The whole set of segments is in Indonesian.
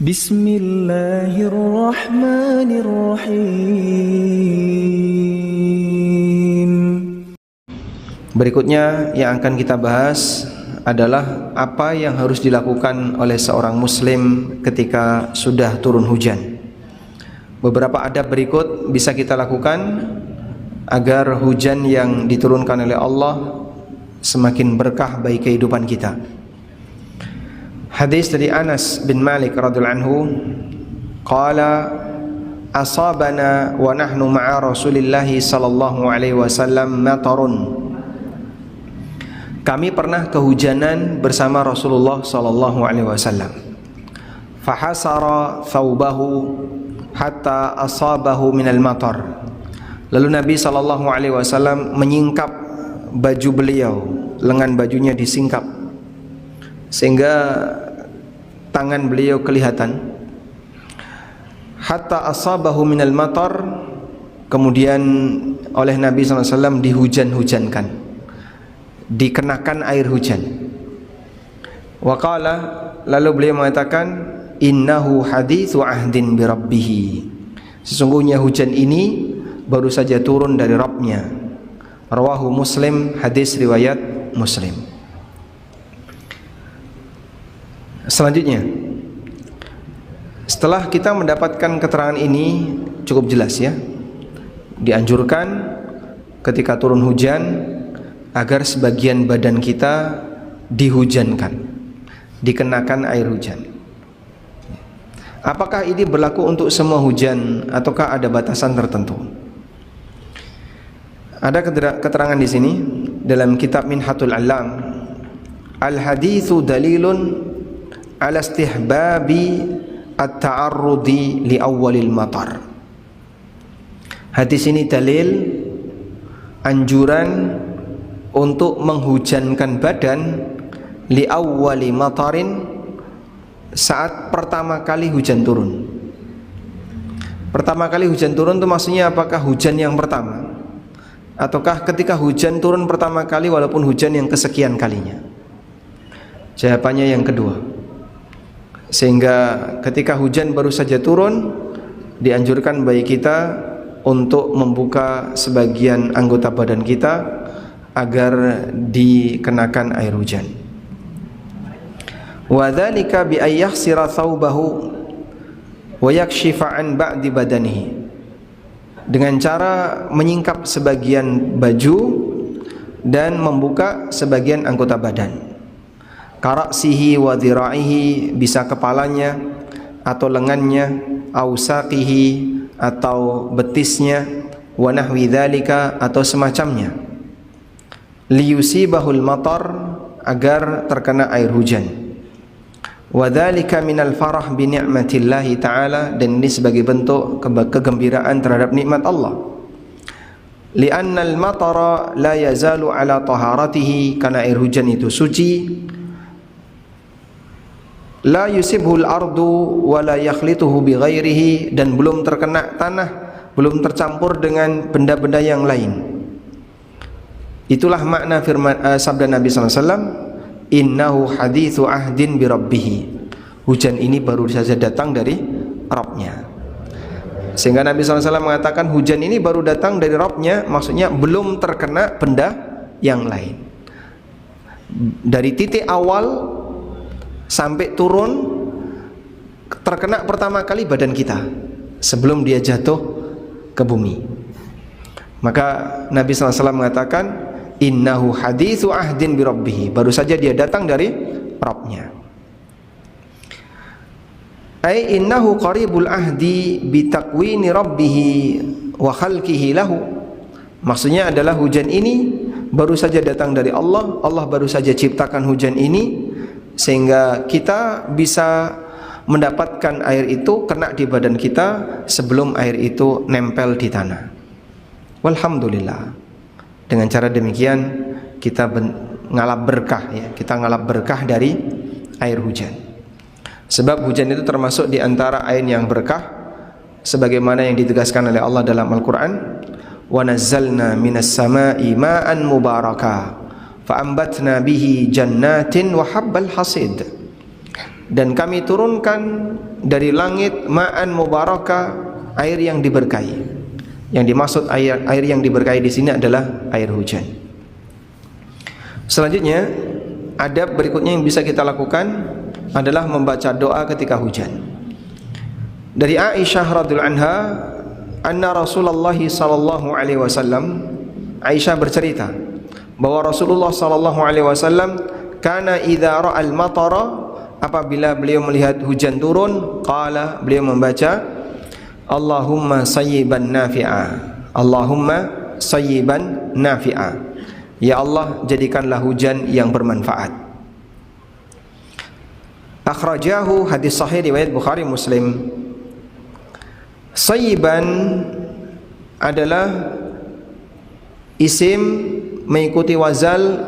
Bismillahirrahmanirrahim. Berikutnya yang akan kita bahas adalah apa yang harus dilakukan oleh seorang muslim ketika sudah turun hujan. Beberapa adab berikut bisa kita lakukan agar hujan yang diturunkan oleh Allah semakin berkah bagi kehidupan kita. Hadis dari Anas bin Malik radhiyallahu anhu, qala asabana wa nahnu ma'a Rasulillah sallallahu alaihi wasallam matarun. Kami pernah kehujanan bersama Rasulullah sallallahu alaihi wasallam. Fahasara thawbahu hatta asabahu minal matar. Lalu Nabi sallallahu alaihi wasallam menyingkap baju beliau, lengan bajunya disingkap sehingga tangan beliau kelihatan. Hatta asabahu minal matar, kemudian oleh Nabi sallallahu alaihi wasallam dihujan-hujankan, dikenakan air hujan. Wa qala, lalu beliau mengatakan, innahu haditsu ahdin bi rabbih. Sesungguhnya hujan ini baru saja turun dari Rabbnya. Rawahu Muslim, hadis riwayat Muslim. Selanjutnya, setelah kita mendapatkan keterangan ini cukup jelas ya, dianjurkan ketika turun hujan agar sebagian badan kita dihujankan, dikenakan air hujan. Apakah ini berlaku untuk semua hujan ataukah ada batasan tertentu? Ada keterangan di sini dalam kitab Minhatul Alam, al-haditsu dalilun ala istihbabi at-ta'arrudi li awwalil matar. Hadis ini dalil anjuran untuk menghujankan badan li awwali matarin, saat pertama kali hujan turun. Pertama kali hujan turun itu maksudnya apakah hujan yang pertama ataukah ketika hujan turun pertama kali walaupun hujan yang kesekian kalinya? Jawabannya yang kedua. Sehingga ketika hujan baru saja turun, dianjurkan bagi kita untuk membuka sebagian anggota badan kita agar dikenakan air hujan. Wa dzalika bi ay yakhsira thawbahu wa yakshifa an ba'di badanihi, dengan cara menyingkap sebagian baju dan membuka sebagian anggota badan. Karaksihi wa dhira'ihi, bisa kepalanya atau lengannya, au saqihi atau betisnya, wa nahwi dzalika atau semacamnya, liyusibahul matar, agar terkena air hujan. Wa dzalika minal farah bi ni'matillahi ta'ala, dan ini sebagai bentuk kegembiraan terhadap nikmat Allah. Li'anna al-matara la yazalu ala taharatihi, karena air hujan itu suci. La yusibhul ardu wa la yakhlituhu bi ghairihi, dan belum terkena tanah, belum tercampur dengan benda-benda yang lain. Itulah makna firman sabda Nabi sallallahu alaihi wasallam, innahu haditsu ahdin bi rabbih. Hujan ini baru saja datang dari Rabbnya. Sehingga Nabi sallallahu alaihi wasallam mengatakan hujan ini baru datang dari Rabbnya, maksudnya belum terkena benda yang lain. Dari titik awal sampai turun terkena pertama kali badan kita sebelum dia jatuh ke bumi. Maka Nabi sallallahu alaihi wasallam mengatakan innahu haditsu ahdin bi rabbih, baru saja dia datang dari Rabbnya. Ai innahu qaribul ahdi bi takwini rabbih wa khalqihi lahu. Maksudnya adalah hujan ini baru saja datang dari Allah, Allah baru saja ciptakan hujan ini sehingga kita bisa mendapatkan air itu kena di badan kita sebelum air itu nempel di tanah. Walhamdulillah, dengan cara demikian kita ngalap berkah ya, kita ngalap berkah dari air hujan. Sebab hujan itu termasuk di antara air yang berkah, sebagaimana yang ditegaskan oleh Allah dalam Al-Quran, wa nazzalna minas sama'i ma'an mubaraka fa'ambatna bihi jannatin wa habbal hasid. Dan kami turunkan dari langit ma'an mubaraka, air yang diberkahi. Yang dimaksud air yang diberkahi di sini adalah air hujan. Selanjutnya, adab berikutnya yang bisa kita lakukan adalah membaca doa ketika hujan. Dari Aisyah radhiyallahu anha, anna Rasulullah sallallahu alaihi wasallam, Aisyah bercerita bahwa Rasulullah sallallahu alaihi wasallam kana idza ra'al matara, apabila beliau melihat hujan turun, qala, beliau membaca Allahumma sayyiban nafi'a, Allahumma sayyiban nafi'a, ya Allah jadikanlah hujan yang bermanfaat. Akhrajahu, hadis sahih riwayat Bukhari Muslim. Sayyiban adalah isim mengikuti wazal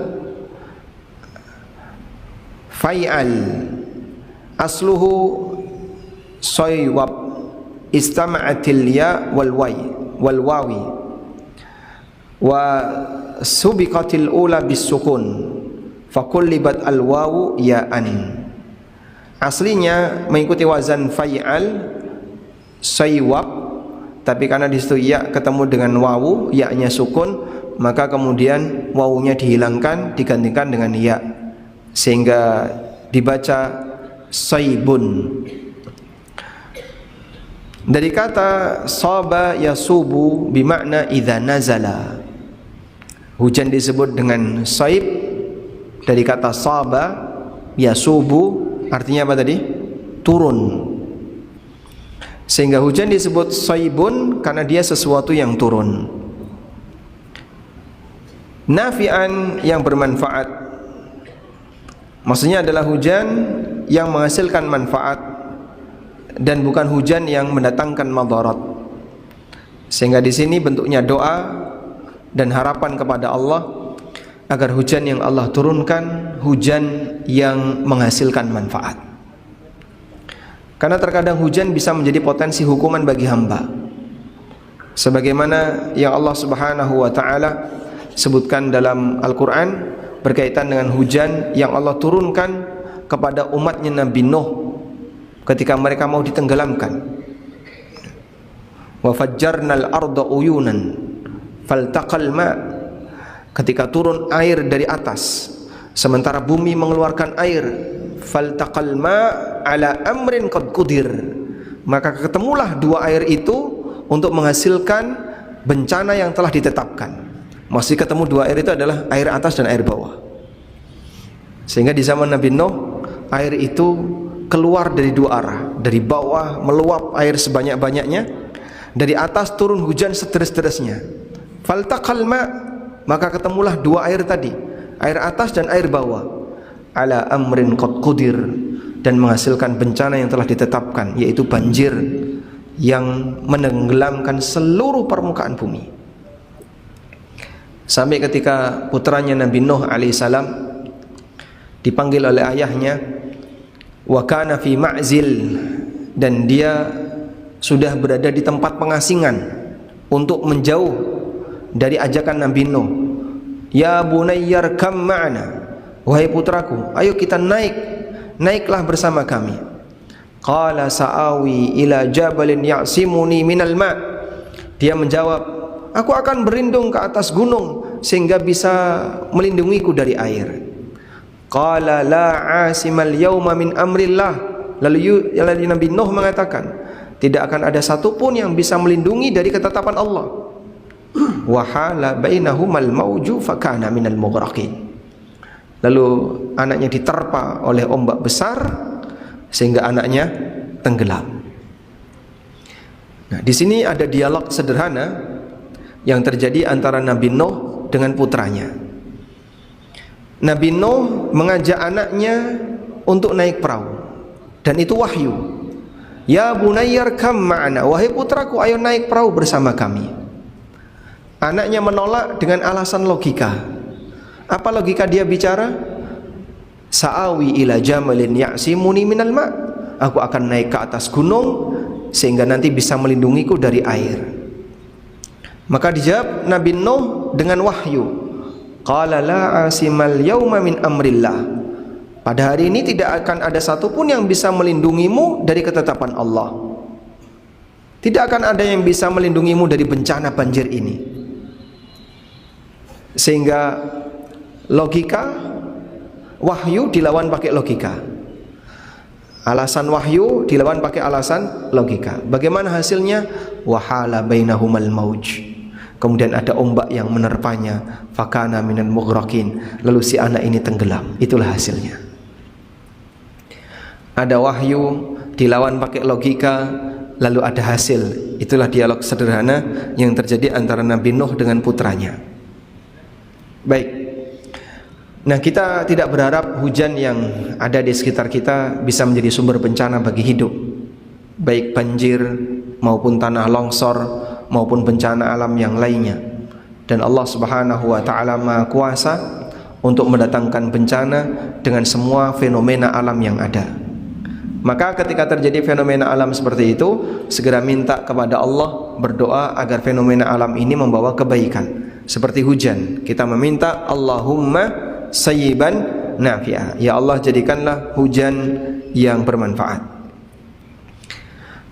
fa'al, asluhu saywab, istama'atil ya wal wawi wa subiqatil ula bis sukun fakullibat al wawu ya'an. Aslinya mengikuti wazan fa'al saywab, tapi karena di situ ya ketemu dengan wawu, ya-nya sukun, maka kemudian wawunya dihilangkan digantikan dengan ya, sehingga dibaca saybun. Dari kata saba yasubu bimakna idza nazala. Hujan disebut dengan saib dari kata saba yasubu, artinya apa tadi? Turun. Sehingga hujan disebut saibun karena dia sesuatu yang turun. Nafi'an, yang bermanfaat, maksudnya adalah hujan yang menghasilkan manfaat dan bukan hujan yang mendatangkan madarat. Sehingga di sini bentuknya doa dan harapan kepada Allah agar hujan yang Allah turunkan hujan yang menghasilkan manfaat. Karena terkadang hujan bisa menjadi potensi hukuman bagi hamba, sebagaimana yang Allah Subhanahu wa taala sebutkan dalam Al-Qur'an berkaitan dengan hujan yang Allah turunkan kepada umatnya Nabi Nuh ketika mereka mau ditenggelamkan. Wa fajjarnal arda uyunan faltaqal ma, ketika turun air dari atas sementara bumi mengeluarkan air, faltaqal ma ala amrin qad qudir, maka ketemulah dua air itu untuk menghasilkan bencana yang telah ditetapkan. Masih ketemu dua air itu adalah air atas dan air bawah. Sehingga di zaman Nabi Nuh air itu keluar dari dua arah, dari bawah meluap air sebanyak-banyaknya, dari atas turun hujan sederes-deresnya. Faltaqal ma, maka ketemulah dua air tadi, air atas dan air bawah, ala amrin qad qudir, dan menghasilkan bencana yang telah ditetapkan, yaitu banjir yang menenggelamkan seluruh permukaan bumi. Sampai ketika putranya Nabi Nuh alaihissalam dipanggil oleh ayahnya, wa kana fi ma'zil, dan dia sudah berada di tempat pengasingan untuk menjauh dari ajakan Nabi Nuh. Ya bunayyar kam ma'ana, wahai putraku, ayo kita naiklah bersama kami. Qala sa'awi ila jabalin ya'simuni minal ma', dia menjawab, aku akan berlindung ke atas gunung sehingga bisa melindungiku dari air. Qala la asimal yawma min amrillah, lalu Nabi Nuh mengatakan, tidak akan ada satupun yang bisa melindungi dari ketetapan Allah. Wa hala bainahumal mauju fakana minal mughraqin, lalu anaknya diterpa oleh ombak besar sehingga anaknya tenggelam. Nah, di sini ada dialog sederhana yang terjadi antara Nabi Nuh dengan putranya. Nabi Nuh mengajak anaknya untuk naik perahu, dan itu wahyu. Ya bunayyar kam ma'ana, wahai putraku, ayo naik perahu bersama kami. Anaknya menolak dengan alasan logika. Apa logika dia bicara? Sa'awi ila jamalin ya'simuni minal ma', aku akan naik ke atas gunung sehingga nanti bisa melindungiku dari air. Maka dijawab Nabi Nuh dengan wahyu. Qala la asimal yawma min amrillah, Pada hari ini tidak akan ada satupun yang bisa melindungimu dari ketetapan Allah. Tidak akan ada yang bisa melindungimu dari bencana banjir ini. Sehingga logika, wahyu dilawan pakai logika. Alasan wahyu dilawan pakai alasan logika. Bagaimana hasilnya? Wahala bainahumal mauj. Kemudian ada ombak yang menerpanya. Fakana minal mughraqin. Lalu si anak ini tenggelam. Itulah hasilnya. Ada wahyu dilawan pakai logika, lalu ada hasil. Itulah dialog sederhana yang terjadi antara Nabi Nuh dengan putranya. Baik. Nah, kita tidak berharap hujan yang ada di sekitar kita bisa menjadi sumber bencana bagi hidup, baik banjir maupun tanah longsor maupun bencana alam yang lainnya. Dan Allah Subhanahu wa taala Maha Kuasa untuk mendatangkan bencana dengan semua fenomena alam yang ada. Maka ketika terjadi fenomena alam seperti itu, segera minta kepada Allah, berdoa agar fenomena alam ini membawa kebaikan. Seperti hujan, kita meminta Allahumma sayyiban nafi'a. Ya Allah, jadikanlah hujan yang bermanfaat.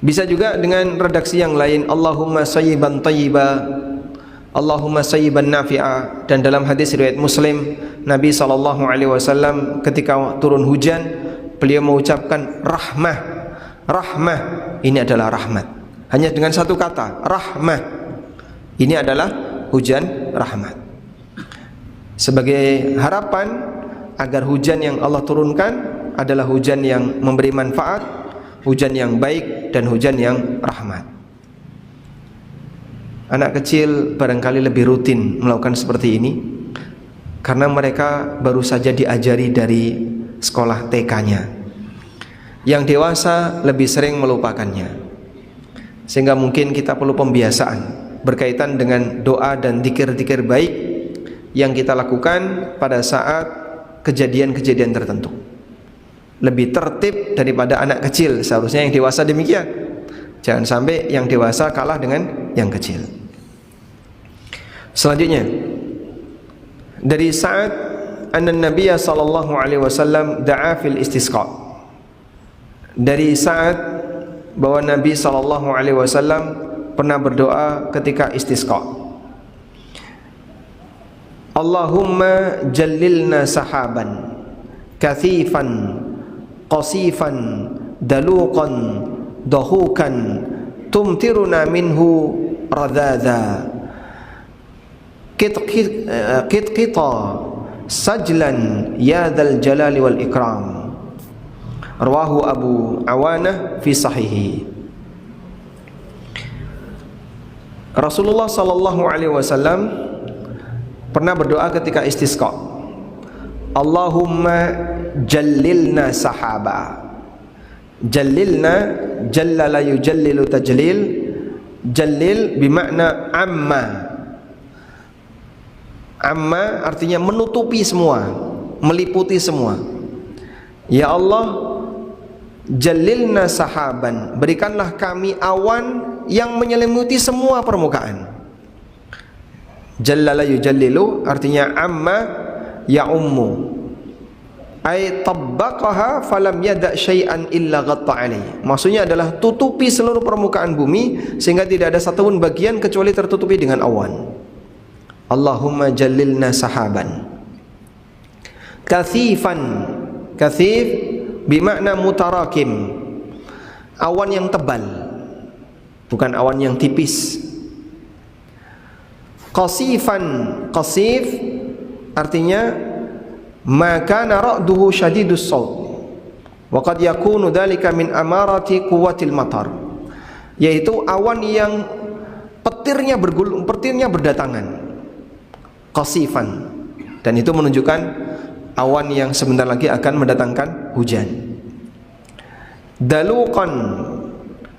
Bisa juga dengan redaksi yang lain, Allahumma sayyiban tayyiba, Allahumma sayyiban nafi'a. Dan dalam hadis riwayat Muslim, Nabi SAW ketika turun hujan, beliau mengucapkan rahmah. Rahmah ini adalah rahmat. Hanya dengan satu kata, rahmah. Ini adalah hujan rahmat. Sebagai harapan agar hujan yang Allah turunkan adalah hujan yang memberi manfaat, hujan yang baik, dan hujan yang rahmat. Anak kecil barangkali lebih rutin melakukan seperti ini karena mereka baru saja diajari dari sekolah TK-nya. Yang dewasa lebih sering melupakannya. Sehingga mungkin kita perlu pembiasaan berkaitan dengan doa dan zikir-zikir baik yang kita lakukan pada saat kejadian-kejadian tertentu. Lebih tertib daripada anak kecil. Seharusnya yang dewasa demikian. Jangan sampai yang dewasa kalah dengan yang kecil. Selanjutnya, dari Sa'ad anna Nabiya sallallahu alaihi wasallam da'a fil istisqa. Dari Sa'ad bahwa Nabi sallallahu alaihi wasallam pernah berdoa ketika istisqa. Allahumma jallilna sahaban kathifan qasifan daluqan dahukan tumtiruna minhu radada qitqita sajlan ya dzal jalali wal ikram. Rawahu Abu Awanah fi sahihi. Rasulullah sallallahu alaihi wasallam pernah berdoa ketika istisqa. Allahumma jallilna sahaba. Jallilna, jallala yujallilu tajlil. Jallil bimakna amma. Amma artinya menutupi semua, meliputi semua. Ya Allah, jallilna sahaban, berikanlah kami awan yang menyelimuti semua permukaan. Jallala yujallilu artinya amma ya ummu, ay tabbaqaha falam yada' syai'an illa ghatta alaih. Maksudnya adalah tutupi seluruh permukaan bumi sehingga tidak ada satupun bagian kecuali tertutupi dengan awan. Allahumma jallilna sahaban kathifan. Kathif bimakna mutarakim, awan yang tebal, bukan awan yang tipis. Qasifan, qasif artinya maka ra'duhu syadidus saut wa qad yakunu dzalika min amarati quwwatil matar, yaitu awan yang petirnya bergulung, petirnya berdatangan. Qasifan, dan itu menunjukkan awan yang sebentar lagi akan mendatangkan hujan. Daluqan,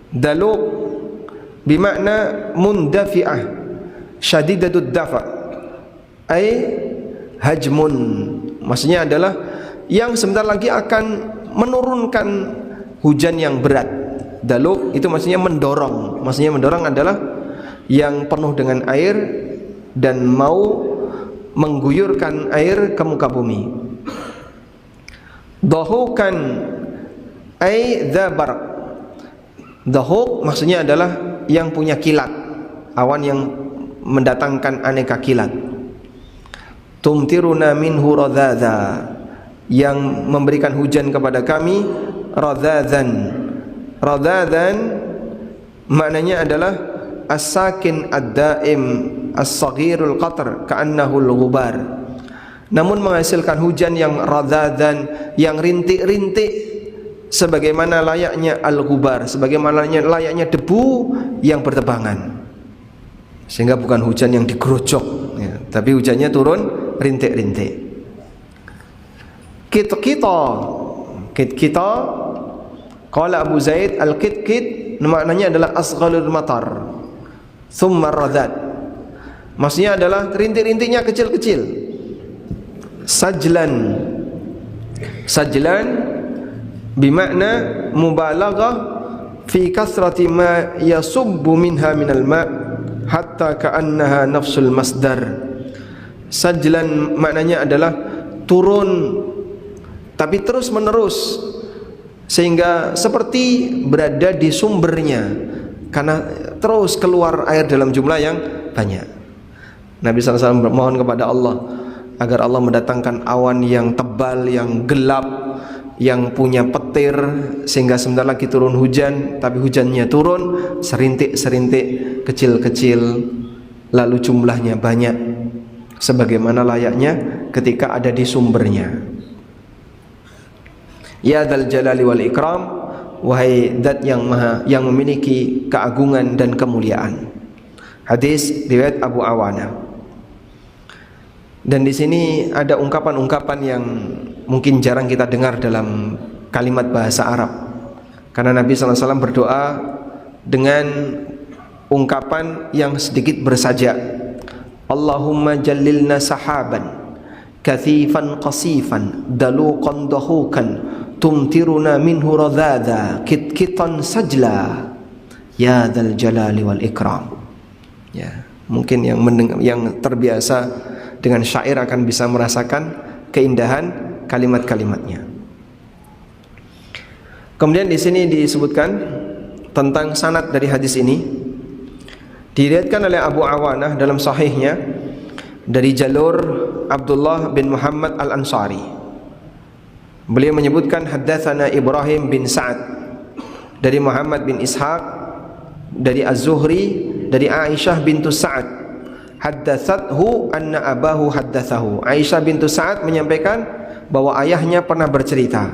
daluq bimakna mundafi'ah syadidatud dafa, ay hajmun, maksudnya adalah yang sebentar lagi akan menurunkan hujan yang berat. Daluq itu maksudnya mendorong. Maksudnya mendorong adalah yang penuh dengan air dan mau mengguyurkan air ke muka bumi. Dahukan ay dzabar. Dahuk maksudnya adalah yang punya kilat, awan yang mendatangkan aneka kilat. Tumtiruna minhu radadha, yang memberikan hujan kepada kami radadhan. Radadhan maknanya adalah as-sakin ad-daim as-saghirul qatr ka'annahu al-ghubar. Namun menghasilkan hujan yang radadhan, yang rintik-rintik, sebagaimana layaknya al-ghubar, sebagaimana layaknya debu yang bertebangan. Sehingga bukan hujan yang digerojok ya, tapi hujannya turun rintik-rintik. Kita qala Abu Zaid al-kit maknanya adalah asghalul matar thumma radad, maksudnya adalah rintik-rintiknya kecil-kecil. Sajlan bimakna mubalaghah fi kasrati ma yasubbu minha minal ma' hatta ka'annaha nafsul masdar. Sajlan maknanya adalah turun tapi terus menerus, sehingga seperti berada di sumbernya karena terus keluar air dalam jumlah yang banyak. Nabi SAW bermohon kepada Allah agar Allah mendatangkan awan yang tebal, yang gelap, yang punya petir, sehingga sebentar lagi turun hujan, tapi hujannya turun serintik-serintik kecil-kecil, lalu jumlahnya banyak, sebagaimana layaknya ketika ada di sumbernya. Ya dzal jalali wal ikram, wahai zat yang maha, yang memiliki keagungan dan kemuliaan. Hadis riwayat Abu Awana. Dan di sini ada ungkapan-ungkapan yang mungkin jarang kita dengar dalam kalimat bahasa Arab. Karena Nabi SAW berdoa dengan ungkapan yang sedikit bersajak. Allahumma jallilna sahaban kathifan qasifan daluqan dahukan tumtiruna minhu radada kitkitan sajla ya dzal jalali wal ikram. Ya, mungkin yang terbiasa dengan syair akan bisa merasakan keindahan kalimat-kalimatnya. Kemudian di sini disebutkan tentang sanad dari hadis ini. Diriwayatkan oleh Abu Awanah dalam sahihnya dari jalur Abdullah bin Muhammad Al-Ansari. Beliau menyebutkan haddatsana Ibrahim bin Sa'ad dari Muhammad bin Ishaq dari Az-Zuhri dari Aisyah bintu Sa'ad. Haddatsathu anna abahu haddatsahu. Aisyah bintu Sa'ad menyampaikan bahwa ayahnya pernah bercerita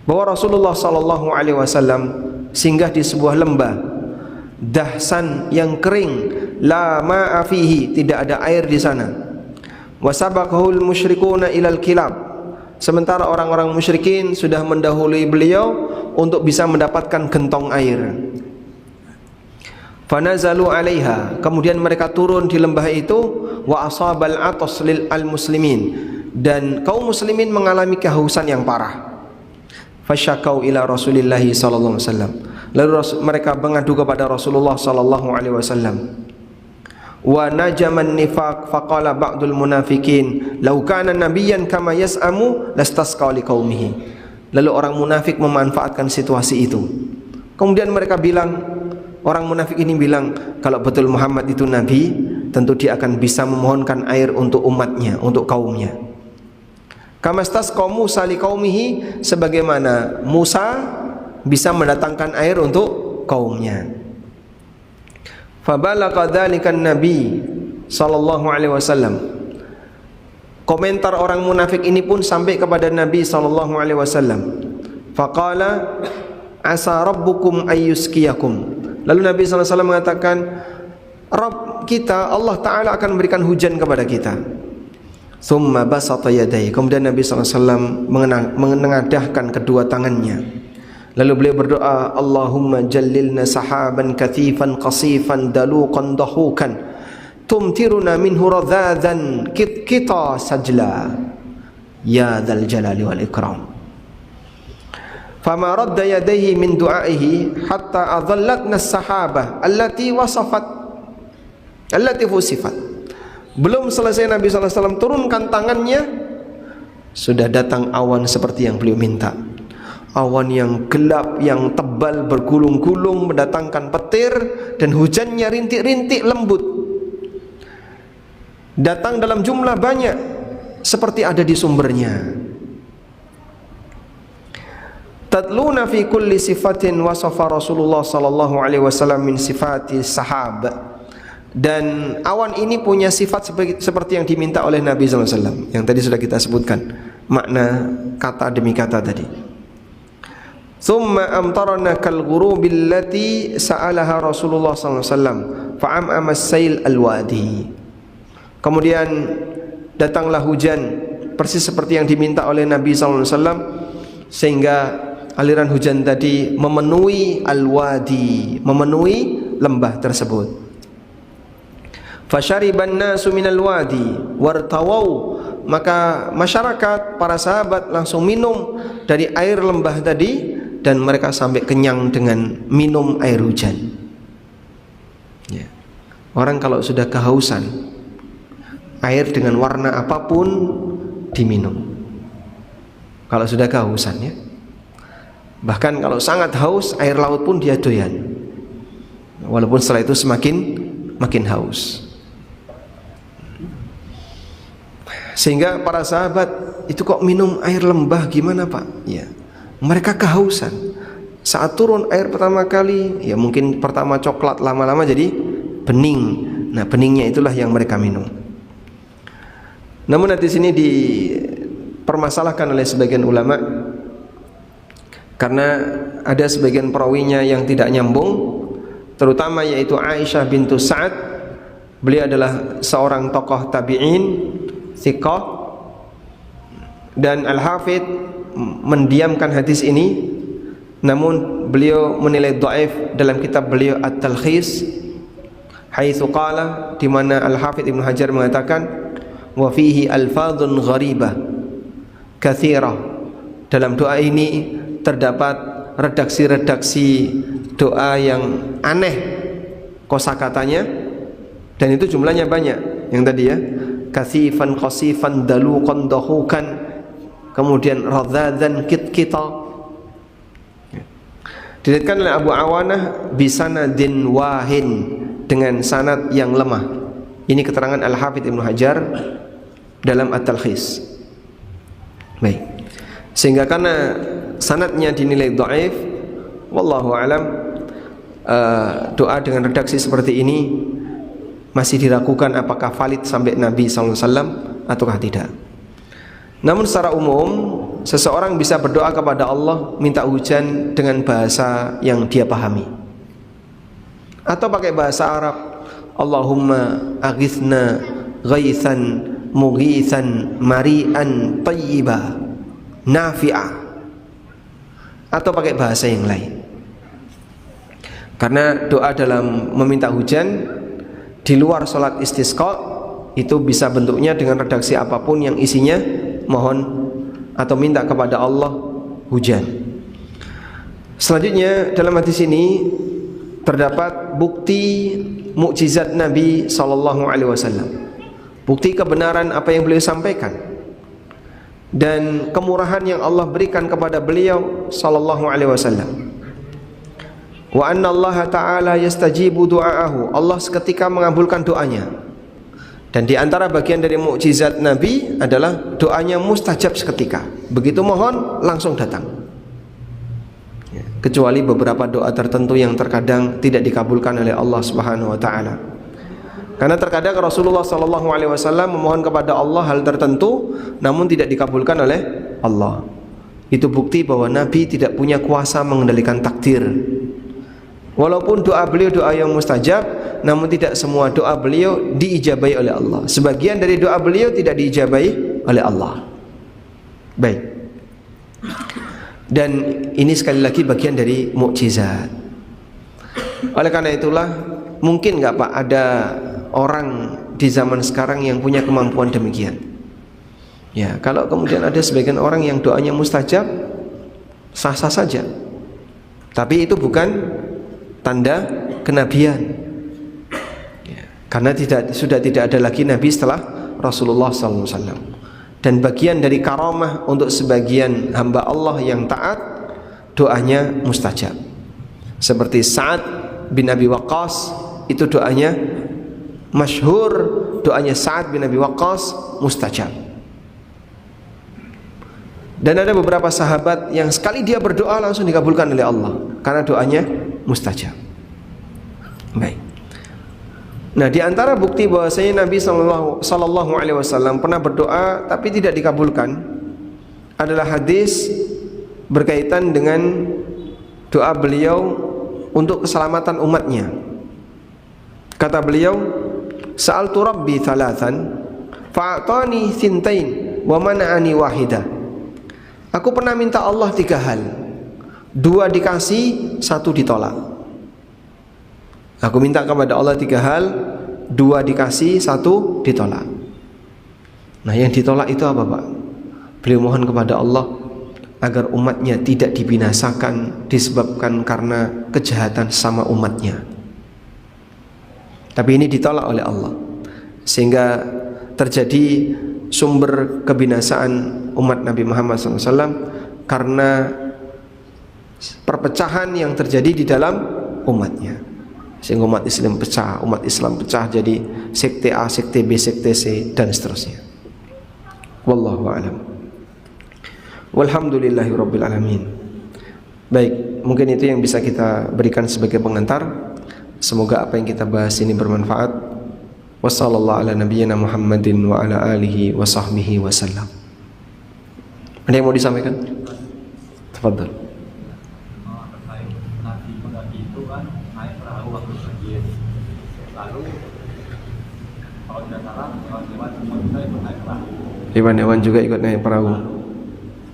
bahwa Rasulullah sallallahu alaihi wasallam singgah di sebuah lembah dahsan yang kering, la ma'a fihi, tidak ada air di sana. Wasabaqahul musyrikuna ilal kilab, sementara orang-orang musyrikin sudah mendahului beliau untuk bisa mendapatkan gentong air. Fanazalu 'alaiha, kemudian mereka turun di lembah itu, wa asabal atas lil al-muslimin, dan kaum muslimin mengalami kehausan yang parah. Fasyakau ila Rasulillah sallallahu alaihi wasallam, lalu mereka mengadu kepada Rasulullah sallallahu alaihi wasallam. Wa najaman nifaq, faqala ba'dul munafikin law kana nabiyyan kama yas'amu lastasqa liqaumihi. Lalu orang munafik memanfaatkan situasi itu. Kemudian mereka bilang, orang munafik ini bilang, kalau betul Muhammad itu nabi, tentu dia akan bisa memohonkan air untuk umatnya, untuk kaumnya. Kama istasqa Musa liqaumihi, sebagaimana Musa bisa mendatangkan air untuk kaumnya. Fabalagha dzalikan nabi sallallahu alaihi wasallam. Komentar orang munafik ini pun sampai kepada Nabi sallallahu alaihi wasallam. Faqala asa rabbukum ayyuskiyakum. Lalu Nabi sallallahu alaihi wasallam mengatakan, Rabb kita Allah taala akan memberikan hujan kepada kita. Tsumma basata yadayhi, kemudian Nabi sallallahu alaihi wasallam menengadahkan kedua tangannya. Lalu beliau berdoa, Allahumma jallilna sahaban kathifan qasifan daluqan dahukan tumtiruna minhu radhadan kita sajla ya dzal jalali wal ikram. Fama radda yadayhi min du'aihi hatta adhallatna as-sahabah allati wusifat. Belum selesai Nabi sallallahu alaihi wasallam turunkan tangannya, sudah datang awan seperti yang beliau minta. Awan yang gelap, yang tebal, bergulung-gulung, mendatangkan petir, dan hujannya rintik-rintik lembut. Datang dalam jumlah banyak, seperti ada di sumbernya. Tatluna fi kulli sifatin wasafa Rasulullah sallallahu alaihi wasallam min sifati sahab. Dan awan ini punya sifat seperti yang diminta oleh Nabi sallallahu alaihi wasallam, yang tadi sudah kita sebutkan makna kata demi kata tadi. Thumma amtarna kal ghurubil lati sa'alaha Rasulullah sallallahu alaihi wasallam fa'am'ama as-sail al-wadi. Kemudian datanglah hujan persis seperti yang diminta oleh Nabi sallallahu alaihi wasallam, sehingga aliran hujan tadi memenuhi al-wadi, memenuhi lembah tersebut. Fasyariban nasu minal wadi wartawau, maka masyarakat, para sahabat langsung minum dari air lembah tadi, dan mereka sampai kenyang dengan minum air hujan. Ya. Orang kalau sudah kehausan, air dengan warna apapun diminum. Kalau sudah kehausan, ya. Bahkan kalau sangat haus, air laut pun dia doyan. Walaupun setelah itu makin haus. Sehingga para sahabat itu kok minum air lembah gimana Pak? Ya, mereka kehausan. Saat turun air pertama kali, ya mungkin pertama coklat, lama-lama jadi bening. Nah, beningnya itulah yang mereka minum. Namun di sini dipermasalahkan oleh sebagian ulama, karena ada sebagian perawinya yang tidak nyambung, terutama yaitu Aisyah bintu Sa'ad. Beliau adalah seorang tokoh tabi'in, thiqah, dan Al-Hafidh mendiamkan hadis ini, namun beliau menilai dhaif dalam kitab beliau At-Talkhis, haitsu qala, di mana Al-Hafidh Ibnu Hajar mengatakan wa fihi alfadhun gharibah katsirah. Dalam doa ini terdapat redaksi-redaksi doa yang aneh kosakatanya, dan itu jumlahnya banyak. Yang tadi ya, katsifan qasifan daluqan dahukan, kemudian radzadan kitkita. Diriwayatkan oleh Abu Awanah bisanadin wahin, dengan sanad yang lemah. Ini keterangan Al-Hafidh Ibnu Hajar dalam At-Talkhis. Baik. Sehingga karena sanadnya dinilai dhaif, wallahu alam, doa dengan redaksi seperti ini masih diragukan apakah valid sampai Nabi SAW ataukah tidak. Namun secara umum, seseorang bisa berdoa kepada Allah minta hujan dengan bahasa yang dia pahami, atau pakai bahasa Arab, Allahumma aghithna ghaithan mughithan mari'an tayyiba nafi'ah, atau pakai bahasa yang lain. Karena doa dalam meminta hujan di luar sholat istisqa itu bisa bentuknya dengan redaksi apapun yang isinya mohon atau minta kepada Allah hujan. Selanjutnya dalam hadis ini terdapat bukti mukjizat Nabi SAW, bukti kebenaran apa yang beliau sampaikan, dan kemurahan yang Allah berikan kepada beliau SAW. Wa anna Allah Ta'ala yastajibu du'aahu, Allah seketika mengabulkan doanya. Dan di antara bagian dari mukjizat Nabi adalah doanya mustajab seketika. Begitu mohon langsung datang. Ya, kecuali beberapa doa tertentu yang terkadang tidak dikabulkan oleh Allah Subhanahu wa taala. Karena terkadang Rasulullah sallallahu alaihi wasallam memohon kepada Allah hal tertentu namun tidak dikabulkan oleh Allah. Itu bukti bahwa Nabi tidak punya kuasa mengendalikan takdir. Walaupun doa beliau doa yang mustajab, namun tidak semua doa beliau diijabahi oleh Allah. Sebagian dari doa beliau tidak diijabahi oleh Allah. Baik. Dan ini sekali lagi bagian dari mukjizat. Oleh karena itulah, mungkin nggak Pak ada orang di zaman sekarang yang punya kemampuan demikian? Ya, kalau kemudian ada sebagian orang yang doanya mustajab, sah-sah saja. Tapi itu bukan tanda kenabian, ya, karena sudah tidak ada lagi nabi setelah Rasulullah SAW. Dan bagian dari karamah untuk sebagian hamba Allah yang taat, doanya mustajab. Seperti Sa'ad bin Abi Waqqas, itu doanya masyhur, doanya Sa'ad bin Abi Waqqas mustajab. Dan ada beberapa sahabat yang sekali dia berdoa langsung dikabulkan oleh Allah karena doanya mustajab. Baik. Nah, di antara bukti bahwasanya Nabi sallallahu alaihi wasallam pernah berdoa tapi tidak dikabulkan adalah hadis berkaitan dengan doa beliau untuk keselamatan umatnya. Kata beliau, "Sa'altu Rabbi thalathan fa'atani thintain wa mana'ani wahidah." Aku pernah minta Allah 3 hal. 2 dikasih, 1 ditolak. Aku minta kepada Allah 3 hal, 2 dikasih, 1 ditolak. Nah, yang ditolak itu apa, Pak? Beliau mohon kepada Allah agar umatnya tidak dibinasakan disebabkan karena kejahatan sama umatnya. Tapi ini ditolak oleh Allah, sehingga terjadi sumber kebinasaan umat Nabi Muhammad SAW karena perpecahan yang terjadi di dalam umatnya. Sehingga umat Islam pecah jadi sekte A, sekte B, sekte C dan seterusnya. Wallahu a'lam. Walhamdulillahi rabbil alamin. Baik, mungkin itu yang bisa kita berikan sebagai pengantar. Semoga apa yang kita bahas ini bermanfaat. Wassallallahu ala nabiyyina Muhammadin wa ala alihi wa sahbihi wasallam. Ada yang mau disampaikan? Tafadhal. Hewan-hewan juga ikut naik perahu.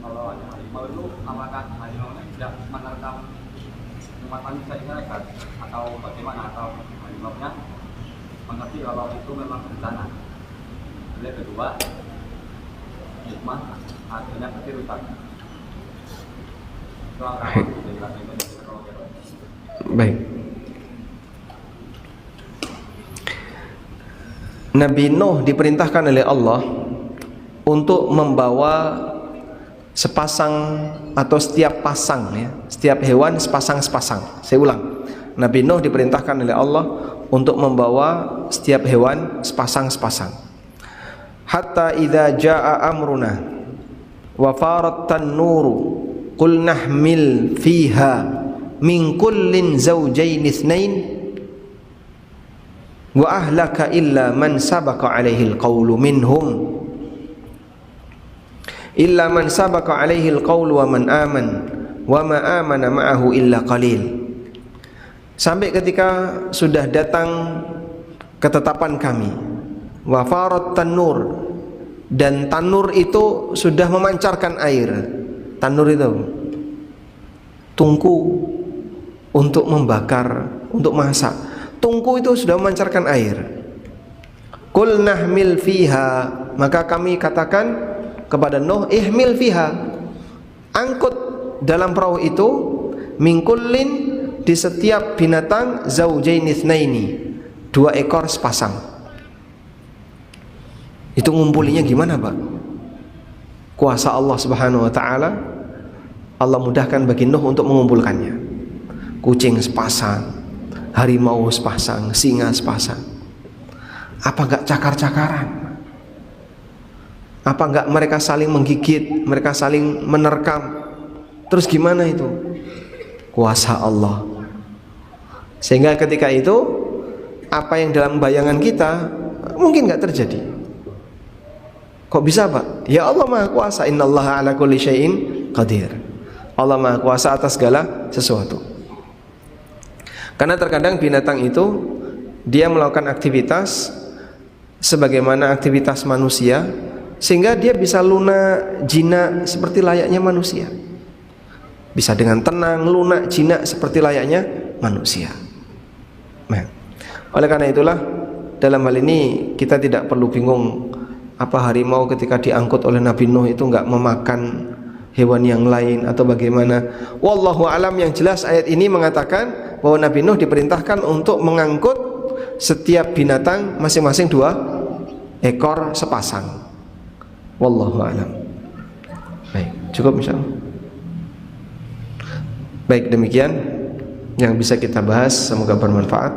Kalau harimau itu apakah harimau tidak menerkam umat manusia masyarakat atau bagaimana, atau harimau-nya mengerti kalau itu memang bencana? Yang kedua, hikmah artinya ketirutan. Baik. Nabi Nuh diperintahkan oleh Allah untuk membawa sepasang atau setiap pasang, ya, setiap hewan sepasang-sepasang. Saya ulang, Nabi Nuh diperintahkan oleh Allah untuk membawa setiap hewan sepasang-sepasang. Hatta idza jaa amruna wa farat tan-nuru qul nahmil fiha min kullin zawjayn itsnain wa ahlaka illa man sabaqa alaihi alqawlu minhum illa man sabaqa alaihi alqawlu wa man aman wa ma amana ma'ahu illa qalil. Sampai ketika sudah datang ketetapan kami, wa farat tanur, dan tanur itu sudah memancarkan air. Tanur itu tungku untuk membakar, untuk masak. Tungku itu sudah memancarkan air. Qul nahmil fiha, maka kami katakan kepada Nuh, ihmil fiha, angkut dalam perahu itu, min kullin, di setiap binatang, zaujain itsnaini, 2 ekor sepasang. Itu ngumpulinya gimana, Pak? Kuasa Allah Subhanahu wa taala, Allah mudahkan bagi Nuh untuk mengumpulkannya. Kucing sepasang, harimau sepasang, singa sepasang. Apa enggak cakar-cakaran? Apa enggak mereka saling menggigit, mereka saling menerkam? Terus gimana itu? Kuasa Allah. Sehingga ketika itu apa yang dalam bayangan kita mungkin enggak terjadi. Kok bisa, Pak? Ya Allah Maha Kuasa, innallaha ala kulli syai'in qadir. Allah Maha Kuasa atas segala sesuatu. Karena terkadang binatang itu dia melakukan aktivitas sebagaimana aktivitas manusia, sehingga dia bisa lunak jinak seperti layaknya manusia. Bisa dengan tenang lunak jinak seperti layaknya manusia. Nah, oleh karena itulah dalam hal ini kita tidak perlu bingung apa harimau ketika diangkut oleh Nabi Nuh itu enggak memakan hewan yang lain atau bagaimana. Wallahu alam, yang jelas ayat ini mengatakan bahwa Nabi Nuh diperintahkan untuk mengangkut setiap binatang masing-masing 2 ekor sepasang. Wallahu a'lam. Baik, cukup insyaallah. Baik, demikian yang bisa kita bahas, semoga bermanfaat.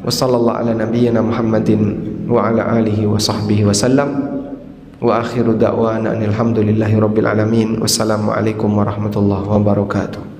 Wassallallahu ala nabiyyina Muhammadin wa ala alihi wa sahbihi wasallam. Wa akhiru da'wana alhamdulillahi rabbil alamin. Wassalamualaikum warahmatullahi wabarakatuh.